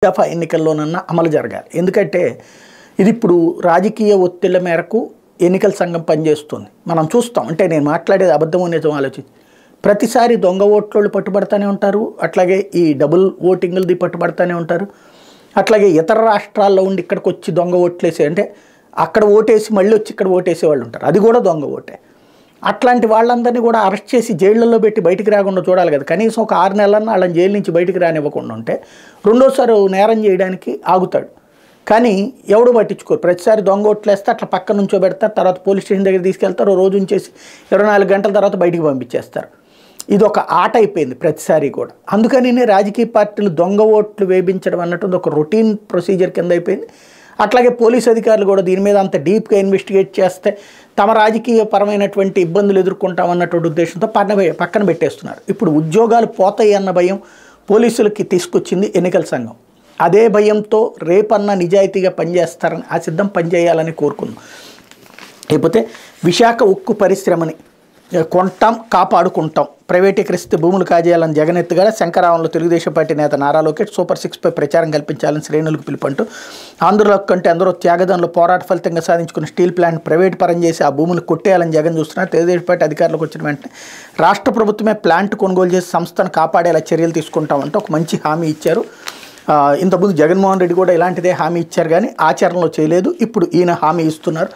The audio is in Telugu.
దఫా ఎన్నికల్లోనన్నా అమలు జరగాలి. ఎందుకంటే ఇది ఇప్పుడు రాజకీయ ఒత్తిళ్ల మేరకు ఎన్నికల సంఘం పనిచేస్తుంది. మనం చూస్తాం. అంటే నేను మాట్లాడేది అబద్ధమో నిజమో ఆలోచించి ప్రతిసారి దొంగ ఓట్లోళ్ళు పట్టుబడతానే ఉంటారు. అట్లాగే ఈ డబుల్ ఓటింగ్లది పట్టుబడతానే ఉంటారు. అట్లాగే ఇతర రాష్ట్రాల్లో ఉండి ఇక్కడికి వచ్చి దొంగ ఓట్లేసే అంటే అక్కడ ఓటేసి మళ్ళీ వచ్చి ఇక్కడ ఓటేసే వాళ్ళు ఉంటారు. అది కూడా దొంగ ఓటే. అట్లాంటి వాళ్ళందరినీ కూడా అరెస్ట్ చేసి జైళ్ళల్లో పెట్టి బయటికి రాకుండా చూడాలి కదా. కనీసం ఒక 6 నెలలన్నా వాళ్ళని జైలు నుంచి బయటికి రానివ్వకుండా ఉంటే రెండోసారి నేరం చేయడానికి ఆగుతాడు. కానీ ఎవడు పట్టించుకోరు. ప్రతిసారి దొంగ ఓట్లేస్తే అట్లా పక్క నుంచో పెడతారు. తర్వాత పోలీస్ స్టేషన్ దగ్గర తీసుకెళ్తారు. రోజు ఉంచేసి 24 గంటల తర్వాత బయటికి పంపించేస్తారు. ఇది ఒక ఆట అయిపోయింది ప్రతిసారి కూడా. అందుకని రాజకీయ పార్టీలు దొంగ ఓట్లు వేయించడం అన్నట్టు ఒక రొటీన్ ప్రొసీజర్ కింద అయిపోయింది. అట్లాగే పోలీస్ అధికారులు కూడా దీని మీద అంత డీప్గా ఇన్వెస్టిగేట్ చేస్తే తమ రాజకీయ పరమైనటువంటి ఇబ్బందులు ఎదుర్కొంటామన్నటువంటి ఉద్దేశంతో పక్కన పెట్టేస్తున్నారు. ఇప్పుడు ఉద్యోగాలు పోతాయి అన్న భయం పోలీసులకి తీసుకొచ్చింది ఎన్నికల సంఘం. అదే భయంతో రేపన్నా నిజాయితీగా పనిచేస్తారని సిద్ధం పనిచేయాలని కోరుకుందాం. లేకపోతే విశాఖ ఉక్కు పరిశ్రమని కొంటాం కాపాడుకుంటాం, ప్రైవేటీకరిస్తే భూములు కాజేయాలని జగనెత్తుగా శంకరావంలో తెలుగుదేశం పార్టీ నేత నారా లోకేష్ సూపర్ 6పై ప్రచారం కల్పించాలని శ్రేణులకు పిలుపుంటూ ఆంధ్రలో కంటే అందరూ త్యాగదంలో పోరాట ఫలితంగా సాధించుకున్న స్టీల్ ప్లాంట్ ప్రైవేట్ పరం చేసి ఆ భూములు కొట్టేయాలని జగన్ చూస్తున్నారు. తెలుగుదేశం పార్టీ అధికారులకు వచ్చిన వెంటనే రాష్ట్ర ప్రభుత్వమే ప్లాంట్ కొనుగోలు చేసి సంస్థను కాపాడేలా చర్యలు తీసుకుంటామంటే ఒక మంచి హామీ ఇచ్చారు. ఇంతకుముందు జగన్మోహన్ రెడ్డి కూడా ఇలాంటిదే హామీ ఇచ్చారు, కానీ ఆచరణలో చేయలేదు. ఇప్పుడు ఈయన హామీ ఇస్తున్నారు.